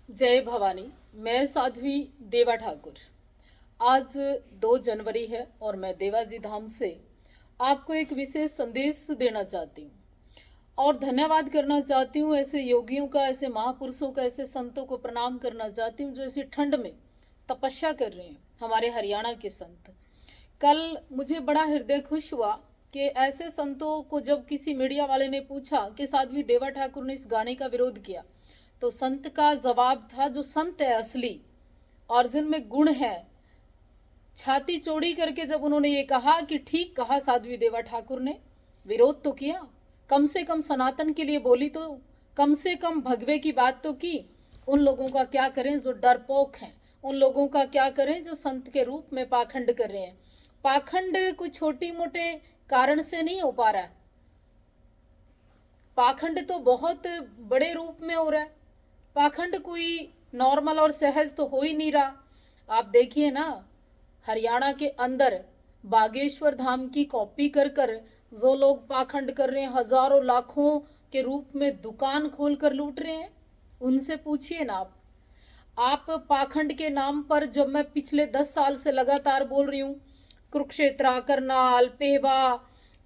जय भवानी। मैं साध्वी देवा ठाकुर। आज 2 जनवरी है और मैं देवाजी धाम से आपको एक विशेष संदेश देना चाहती हूँ और धन्यवाद करना चाहती हूँ। ऐसे योगियों का, ऐसे महापुरुषों का, ऐसे संतों को प्रणाम करना चाहती हूँ जो ऐसी ठंड में तपस्या कर रहे हैं। हमारे हरियाणा के संत। कल मुझे बड़ा हृदय खुश हुआ कि ऐसे संतों को जब किसी मीडिया वाले ने पूछा कि साध्वी देवा ठाकुर ने इस गाने का विरोध किया, तो संत का जवाब था, जो संत है असली और जिनमें गुण है, छाती चौड़ी करके जब उन्होंने ये कहा कि ठीक कहा साध्वी देवा ठाकुर ने, विरोध तो किया, कम से कम सनातन के लिए बोली, तो कम से कम भगवे की बात तो की। उन लोगों का क्या करें जो डरपोक हैं, उन लोगों का क्या करें जो संत के रूप में पाखंड कर रहे हैं। पाखंड कोई छोटी मोटे कारण से नहीं हो पा रहा है, पाखंड तो बहुत बड़े रूप में हो रहा है। पाखंड कोई नॉर्मल और सहज तो हो ही नहीं रहा। आप देखिए ना, हरियाणा के अंदर बागेश्वर धाम की कॉपी कर कर जो लोग पाखंड कर रहे हैं, हजारों लाखों के रूप में दुकान खोल कर लूट रहे हैं, उनसे पूछिए ना आप पाखंड के नाम पर, जब मैं पिछले 10 साल से लगातार बोल रही हूँ, कुरुक्षेत्र, करनाल, पेहवा,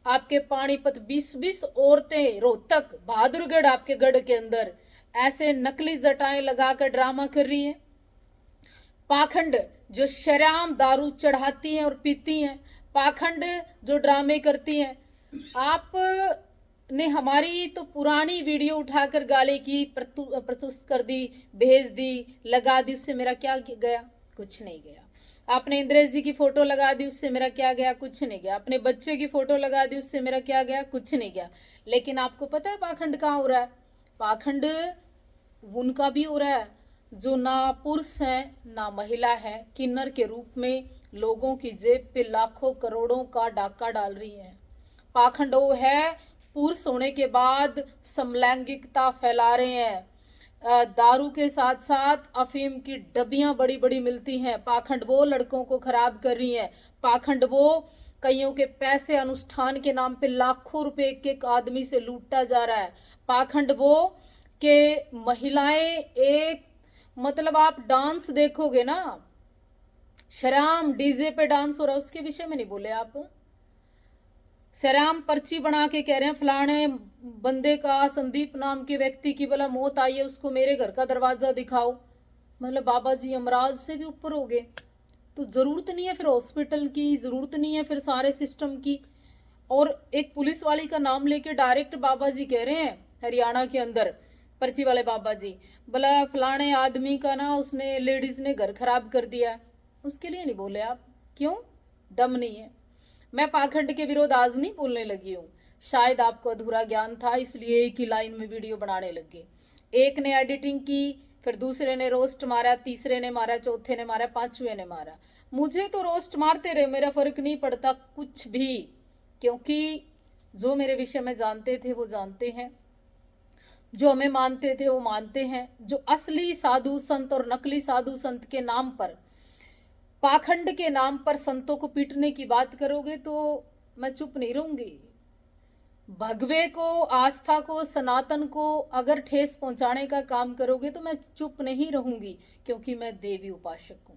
आपके पानीपत, 20-20 औरतें, रोहतक, बहादुरगढ़, आपके गढ़ के अंदर ऐसे नकली जटाएं लगाकर ड्रामा कर रही हैं। पाखंड जो शराब दारू चढ़ाती हैं और पीती हैं, पाखंड जो ड्रामे करती हैं। आप ने हमारी तो पुरानी वीडियो उठाकर गाली की, प्रस्तुत कर दी, भेज दी, लगा दी, उससे मेरा क्या गया? कुछ नहीं गया। आपने इंद्रेश जी की फोटो लगा दी, उससे मेरा क्या गया? कुछ नहीं गया। अपने बच्चे की फोटो लगा दी, उससे मेरा क्या गया? कुछ नहीं गया। लेकिन आपको पता है पाखंड कहाँ हो रहा है? पाखंड उनका भी हो रहा है जो ना पुरुष है ना महिला है, किन्नर के रूप में लोगों की जेब पे लाखों करोड़ों का डाका डाल रही है। पाखंड वो है, पुरुष होने के बाद समलैंगिकता फैला रहे हैं। दारू के साथ साथ अफीम की डब्बियां बड़ी बड़ी मिलती हैं। पाखंड वो लड़कों को खराब कर रही हैं। पाखंड वो कईयों के पैसे अनुष्ठान के नाम पे लाखों रुपए एक एक आदमी से लूटा जा रहा है। पाखंड वो कि महिलाएं एक, मतलब आप डांस देखोगे ना, शराम डीजे पे डांस हो रहा है, उसके विषय में नहीं बोले आप। शराम पर्ची बना के कह रहे हैं फलाने बंदे का, संदीप नाम के व्यक्ति की बोला मौत आई है, उसको मेरे घर का दरवाजा दिखाओ। मतलब बाबा जी यमराज से भी ऊपर हो गए। तो जरूरत नहीं है फिर हॉस्पिटल की, जरूरत नहीं है फिर सारे सिस्टम की। और एक पुलिस वाली का नाम लेके डायरेक्ट बाबा जी कह रहे हैं हरियाणा के अंदर, पर्ची वाले बाबा जी, बोला फलाने आदमी का ना, उसने, लेडीज ने घर खराब कर दिया। उसके लिए नहीं बोले आप, क्यों? दम नहीं है। मैं पाखंड के विरोध आज नहीं बोलने लगी हूँ, शायद आपको अधूरा ज्ञान था, इसलिए एक ही लाइन में वीडियो बनाने लगे। एक ने एडिटिंग की, फिर दूसरे ने रोस्ट मारा, तीसरे ने मारा, चौथे ने मारा, पांचवे ने मारा। मुझे तो रोस्ट मारते रहे, मेरा फर्क नहीं पड़ता कुछ भी, क्योंकि जो मेरे विषय में जानते थे वो जानते हैं, जो हमें मानते थे वो मानते हैं। जो असली साधु संत और नकली साधु संत के नाम पर, पाखंड के नाम पर संतों को पीटने की बात करोगे तो मैं चुप नहीं रहूंगी। भगवे को, आस्था को, सनातन को अगर ठेस पहुंचाने का काम करोगे तो मैं चुप नहीं रहूंगी, क्योंकि मैं देवी उपासक हूं।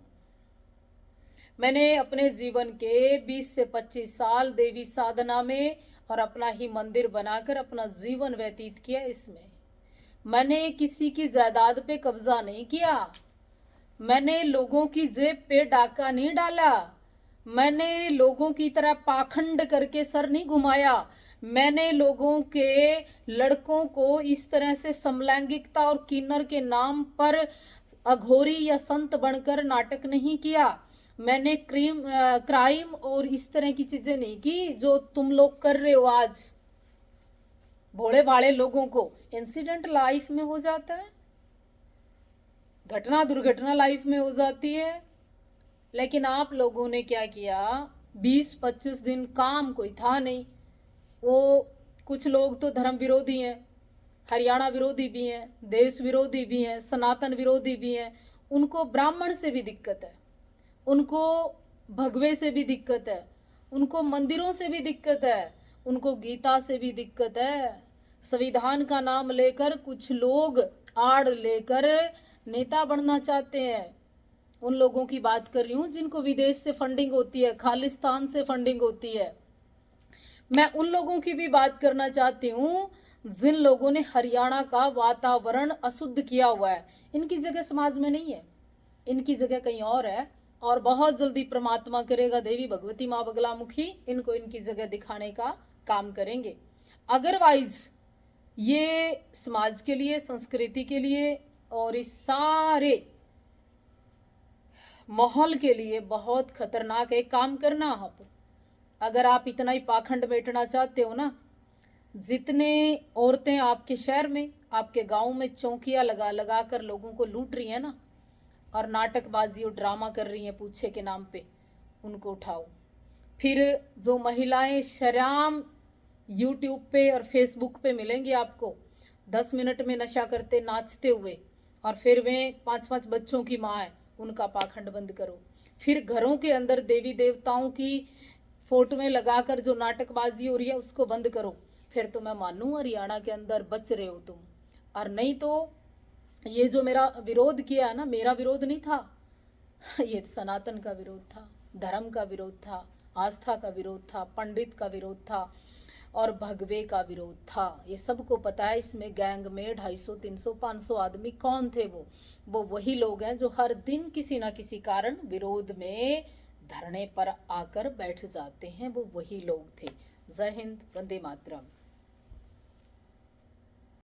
मैंने अपने जीवन के 20 से 25 साल देवी साधना में और अपना ही मंदिर बनाकर अपना जीवन व्यतीत किया। इसमें मैंने किसी की जायदाद पे कब्जा नहीं किया, मैंने लोगों की जेब पे डाका नहीं डाला, मैंने लोगों की तरह पाखंड करके सर नहीं घुमाया, मैंने लोगों के लड़कों को इस तरह से समलैंगिकता और किन्नर के नाम पर अघोरी या संत बनकर नाटक नहीं किया। मैंने क्राइम और इस तरह की चीजें नहीं की जो तुम लोग कर रहे हो आज। भोले भाले लोगों को इंसिडेंट लाइफ में हो जाता है, घटना दुर्घटना लाइफ में हो जाती है, लेकिन आप लोगों ने क्या किया? 20-25 दिन काम कोई था नहीं। वो कुछ लोग तो धर्म विरोधी हैं, हरियाणा विरोधी भी हैं, देश विरोधी भी हैं, सनातन विरोधी भी हैं। उनको ब्राह्मण से भी दिक्कत है, उनको भगवे से भी दिक्कत है, उनको मंदिरों से भी दिक्कत है, उनको गीता से भी दिक्कत है। संविधान का नाम लेकर कुछ लोग आड़ लेकर नेता बनना चाहते हैं, उन लोगों की बात कर रही हूँ जिनको विदेश से फंडिंग होती है, खालिस्तान से फंडिंग होती है। मैं उन लोगों की भी बात करना चाहती हूँ जिन लोगों ने हरियाणा का वातावरण अशुद्ध किया हुआ है। इनकी जगह समाज में नहीं है, इनकी जगह कहीं और है, और बहुत जल्दी परमात्मा करेगा, देवी भगवती माँ बगलामुखी इनको इनकी जगह दिखाने का काम करेंगे। अदरवाइज ये समाज के लिए, संस्कृति के लिए और इस सारे माहौल के लिए बहुत खतरनाक है। काम करना आप, अगर आप इतना ही पाखंड बैठना चाहते हो ना, जितने औरतें आपके शहर में, आपके गांव में चौकियां लगा लगा कर लोगों को लूट रही हैं ना, और नाटकबाजी और ड्रामा कर रही हैं पूछे के नाम पे, उनको उठाओ। फिर जो महिलाएं शरेआम यूट्यूब पे और फेसबुक पे मिलेंगी आपको 10 मिनट में नशा करते नाचते हुए, और फिर वे 5-5 बच्चों की माँ है, उनका पाखंड बंद करो। फिर घरों के अंदर देवी देवताओं की फोटोएं लगाकर जो नाटकबाजी हो रही है उसको बंद करो। फिर तो मैं मानूं हरियाणा के अंदर बच रहे हो तुम, और नहीं तो ये जो मेरा विरोध किया है ना, मेरा विरोध नहीं था, ये सनातन का विरोध था, धर्म का विरोध था, आस्था का विरोध था, पंडित का विरोध था और भगवे का विरोध था। ये सबको पता है। इसमें गैंग में 250, 300, 500 आदमी कौन थे? वो वही लोग हैं जो हर दिन किसी ना किसी कारण विरोध में धरने पर आकर बैठ जाते हैं, वो वही लोग थे। जय हिंद, वंदे मातरम।